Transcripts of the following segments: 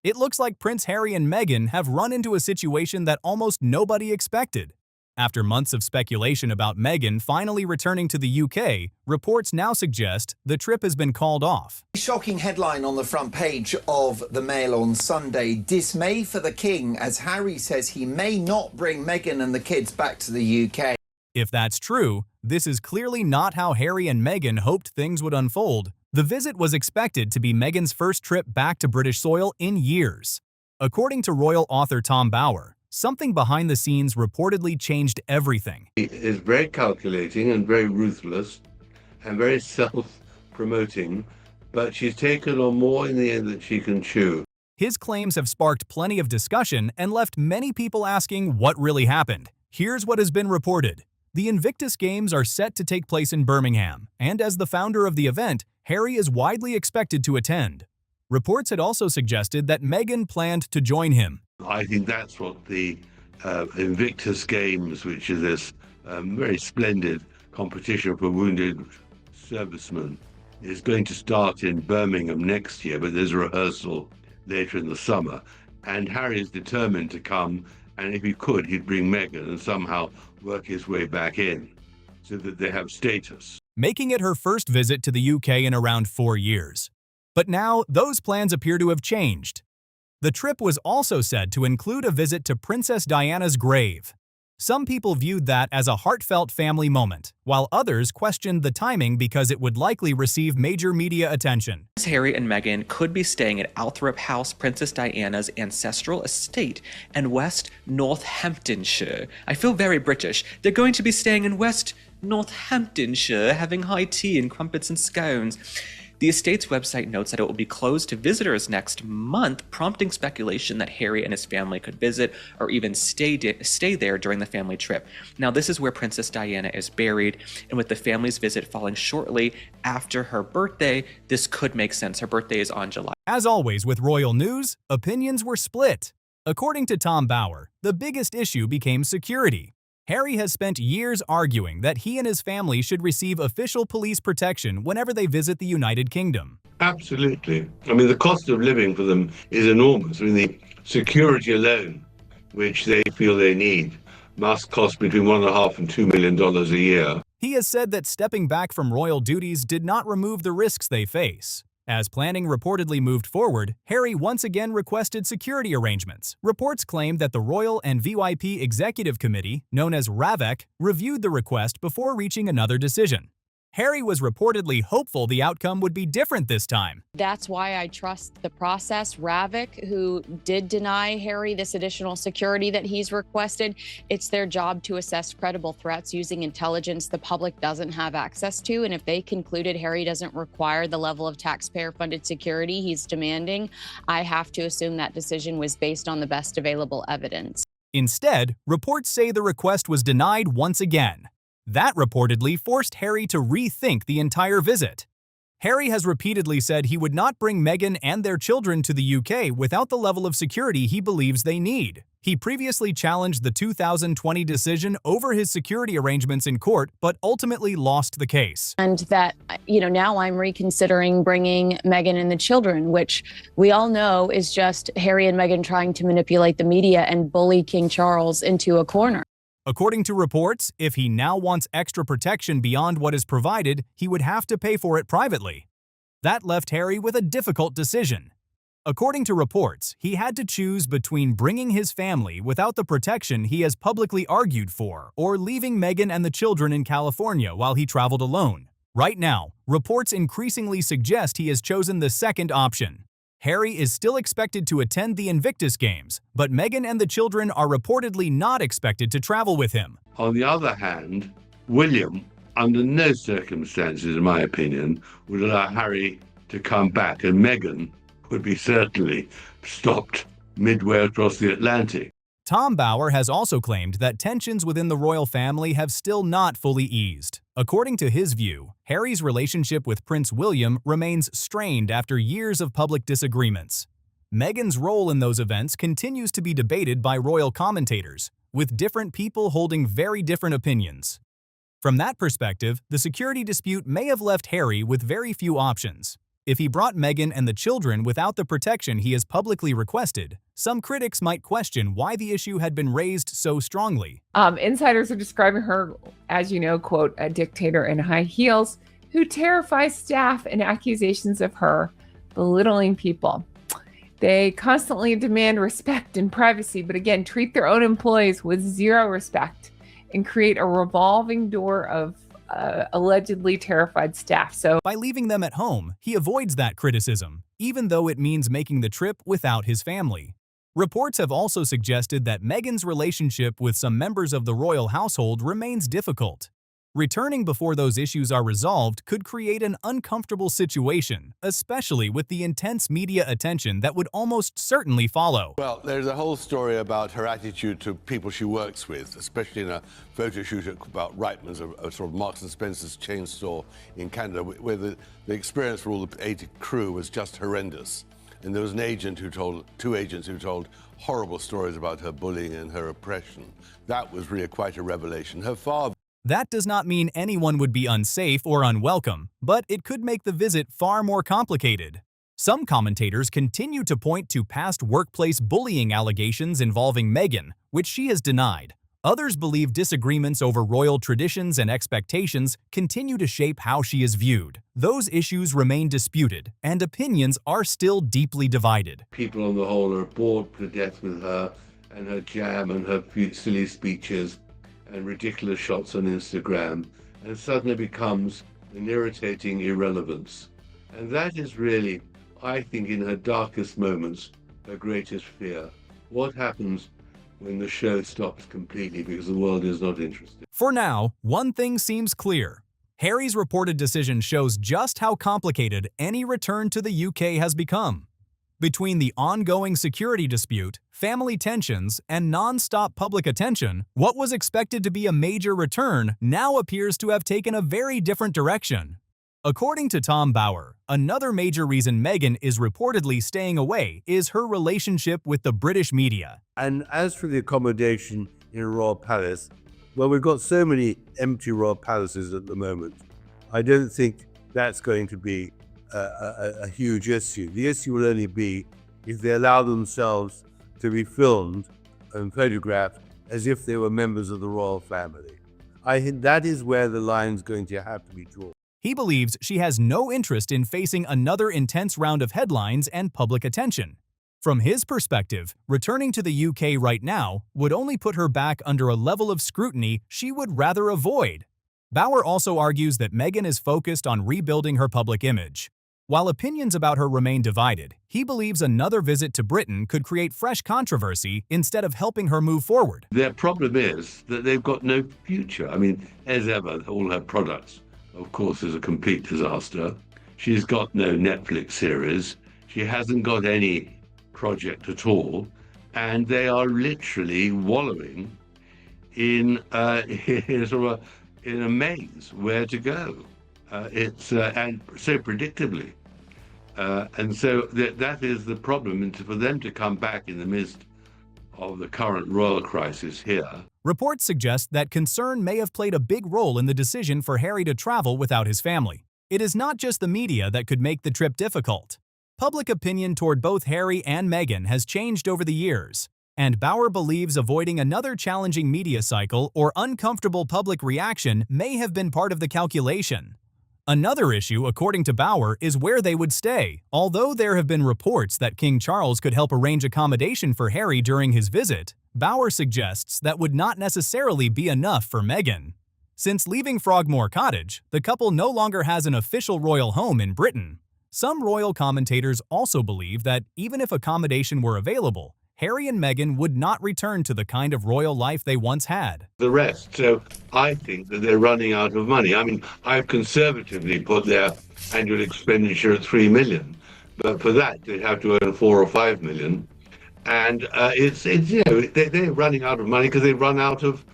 It looks like Prince Harry and Meghan have run into a situation that almost nobody expected. After months of speculation about Meghan finally returning to the UK, reports now suggest the trip has been called off. Shocking headline on the front page of the Mail on Sunday. Dismay for the King as Harry says he may not bring Meghan and the kids back to the UK. If that's true, this is clearly not how Harry and Meghan hoped things would unfold. The visit was expected to be Meghan's first trip back to British soil in years. According to royal author Tom Bower, something behind the scenes reportedly changed everything. He is very calculating and very ruthless and very self-promoting, but she's taken on more in the end than she can chew. His claims have sparked plenty of discussion and left many people asking what really happened. Here's what has been reported. The Invictus Games are set to take place in Birmingham, and as the founder of the event, Harry is widely expected to attend. Reports had also suggested that Meghan planned to join him. I think that's what the Invictus Games, which is this very splendid competition for wounded servicemen, is going to start in Birmingham next year, but there's a rehearsal later in the summer. And Harry is determined to come, and if he could, he'd bring Meghan and somehow work his way back in so that they have status. Making it her first visit to the UK in around 4 years. But now, those plans appear to have changed. The trip was also said to include a visit to Princess Diana's grave. Some people viewed that as a heartfelt family moment, while others questioned the timing because it would likely receive major media attention. Harry and Meghan could be staying at Althorp House, Princess Diana's ancestral estate, in West Northamptonshire. I feel very British. They're going to be staying in West Northamptonshire, having high tea and crumpets and scones. The estate's website notes that it will be closed to visitors next month, prompting speculation that Harry and his family could visit or even stay there during the family trip. Now, this is where Princess Diana is buried, and with the family's visit falling shortly after her birthday, this could make sense. Her birthday is on July. As always with royal news, opinions were split. According to Tom Bower, the biggest issue became security. Harry has spent years arguing that he and his family should receive official police protection whenever they visit the United Kingdom. Absolutely. I mean, the cost of living for them is enormous. I mean, the security alone, which they feel they need, must cost between $1.5 and $2 million a year. He has said that stepping back from royal duties did not remove the risks they face. As planning reportedly moved forward, Harry once again requested security arrangements. Reports claim that the Royal and VIP Executive Committee, known as RAVEC, reviewed the request before reaching another decision. Harry was reportedly hopeful the outcome would be different this time. That's why I trust the process. RAVEC, who did deny Harry this additional security that he's requested, it's their job to assess credible threats using intelligence the public doesn't have access to. And if they concluded Harry doesn't require the level of taxpayer-funded security he's demanding, I have to assume that decision was based on the best available evidence. Instead, reports say the request was denied once again. That reportedly forced Harry to rethink the entire visit. Harry has repeatedly said he would not bring Meghan and their children to the UK without the level of security he believes they need. He previously challenged the 2020 decision over his security arrangements in court, but ultimately lost the case. And that, now I'm reconsidering bringing Meghan and the children, which we all know is just Harry and Meghan trying to manipulate the media and bully King Charles into a corner. According to reports, if he now wants extra protection beyond what is provided, he would have to pay for it privately. That left Harry with a difficult decision. According to reports, he had to choose between bringing his family without the protection he has publicly argued for or leaving Meghan and the children in California while he traveled alone. Right now, reports increasingly suggest he has chosen the second option. Harry is still expected to attend the Invictus Games, but Meghan and the children are reportedly not expected to travel with him. On the other hand, William, under no circumstances, in my opinion, would allow Harry to come back, and Meghan would be certainly stopped midway across the Atlantic. Tom Bower has also claimed that tensions within the royal family have still not fully eased. According to his view, Harry's relationship with Prince William remains strained after years of public disagreements. Meghan's role in those events continues to be debated by royal commentators, with different people holding very different opinions. From that perspective, the security dispute may have left Harry with very few options. If he brought Meghan and the children without the protection he has publicly requested, some critics might question why the issue had been raised so strongly. Insiders are describing her, as you know, quote, a dictator in high heels who terrifies staff and accusations of her belittling people. They constantly demand respect and privacy, but again, treat their own employees with zero respect and create a revolving door of allegedly terrified staff. So by leaving them at home, he avoids that criticism, even though it means making the trip without his family. Reports have also suggested that Meghan's relationship with some members of the royal household remains difficult. Returning before those issues are resolved could create an uncomfortable situation, especially with the intense media attention that would almost certainly follow. Well, there's a whole story about her attitude to people she works with, especially in a photo shoot about Reitman's, a sort of Marks and Spencer's chain store in Canada, where the experience for all the 80 crew was just horrendous. And there was an agent who told, two agents who told horrible stories about her bullying and her oppression. That was really quite a revelation. Her father... That does not mean anyone would be unsafe or unwelcome, but it could make the visit far more complicated. Some commentators continue to point to past workplace bullying allegations involving Meghan, which she has denied. Others believe disagreements over royal traditions and expectations continue to shape how she is viewed. Those issues remain disputed, and opinions are still deeply divided. People on the whole are bored to death with her and her jam and her silly speeches and ridiculous shots on Instagram, and suddenly becomes an irritating irrelevance. And that is really, I think, in her darkest moments, her greatest fear. What happens when the show stops completely because the world is not interested? For now, one thing seems clear. Harry's reported decision shows just how complicated any return to the UK has become. Between the ongoing security dispute, family tensions, and non-stop public attention, what was expected to be a major return now appears to have taken a very different direction. According to Tom Bower, another major reason Meghan is reportedly staying away is her relationship with the British media. And as for the accommodation in a royal palace, well, we've got so many empty royal palaces at the moment. I don't think that's going to be a huge issue. The issue will only be if they allow themselves to be filmed and photographed as if they were members of the royal family. I think that is where the line's going to have to be drawn. He believes she has no interest in facing another intense round of headlines and public attention. From his perspective, returning to the UK right now would only put her back under a level of scrutiny she would rather avoid. Bower also argues that Meghan is focused on rebuilding her public image. While opinions about her remain divided, he believes another visit to Britain could create fresh controversy instead of helping her move forward. Their problem is that they've got no future. I mean, as ever, all her products, of course, is a complete disaster. She's got no Netflix series. She hasn't got any project at all. And they are literally wallowing in in a maze where to go. And so predictably. And so that is the problem, and for them to come back in the midst of the current royal crisis here. Reports suggest that concern may have played a big role in the decision for Harry to travel without his family. It is not just the media that could make the trip difficult. Public opinion toward both Harry and Meghan has changed over the years, and Bower believes avoiding another challenging media cycle or uncomfortable public reaction may have been part of the calculation. Another issue, according to Bower, is where they would stay. Although there have been reports that King Charles could help arrange accommodation for Harry during his visit, Bower suggests that would not necessarily be enough for Meghan. Since leaving Frogmore Cottage, the couple no longer has an official royal home in Britain. Some royal commentators also believe that even if accommodation were available, Harry and Meghan would not return to the kind of royal life they once had. The rest. So I think that they're running out of money. I mean, I've conservatively put their annual expenditure at $3 million, but for that they'd have to earn $4 or $5 million. And it's they're running out of money because they run out of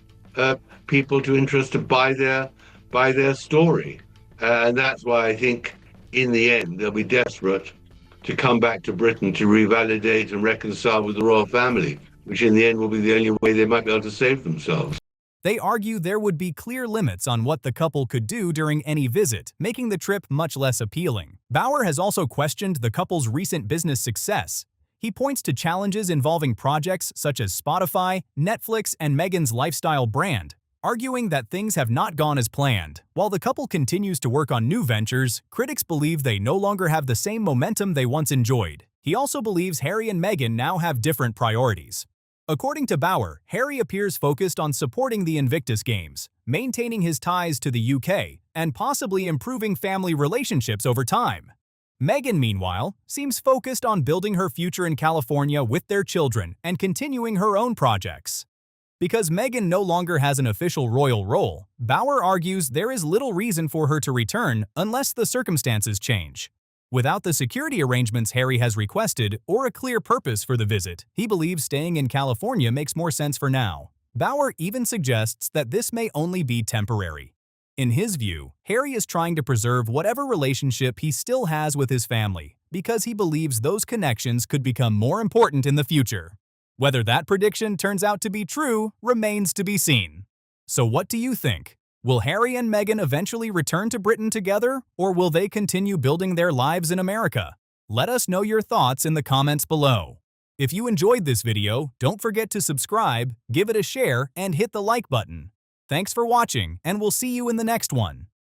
people to interest to buy their story. And that's why I think in the end they'll be desperate to come back to Britain to revalidate and reconcile with the royal family, which in the end will be the only way they might be able to save themselves. They argue there would be clear limits on what the couple could do during any visit, making the trip much less appealing. Bauer has also questioned the couple's recent business success. He points to challenges involving projects such as Spotify, Netflix, and Meghan's lifestyle brand, arguing that things have not gone as planned. While the couple continues to work on new ventures, critics believe they no longer have the same momentum they once enjoyed. He also believes Harry and Meghan now have different priorities. According to Bauer, Harry appears focused on supporting the Invictus Games, maintaining his ties to the UK, and possibly improving family relationships over time. Meghan, meanwhile, seems focused on building her future in California with their children and continuing her own projects. Because Meghan no longer has an official royal role, Bauer argues there is little reason for her to return unless the circumstances change. Without the security arrangements Harry has requested or a clear purpose for the visit, he believes staying in California makes more sense for now. Bauer even suggests that this may only be temporary. In his view, Harry is trying to preserve whatever relationship he still has with his family because he believes those connections could become more important in the future. Whether that prediction turns out to be true remains to be seen. So what do you think? Will Harry and Meghan eventually return to Britain together, or will they continue building their lives in America? Let us know your thoughts in the comments below. If you enjoyed this video, don't forget to subscribe, give it a share, and hit the like button. Thanks for watching, and we'll see you in the next one.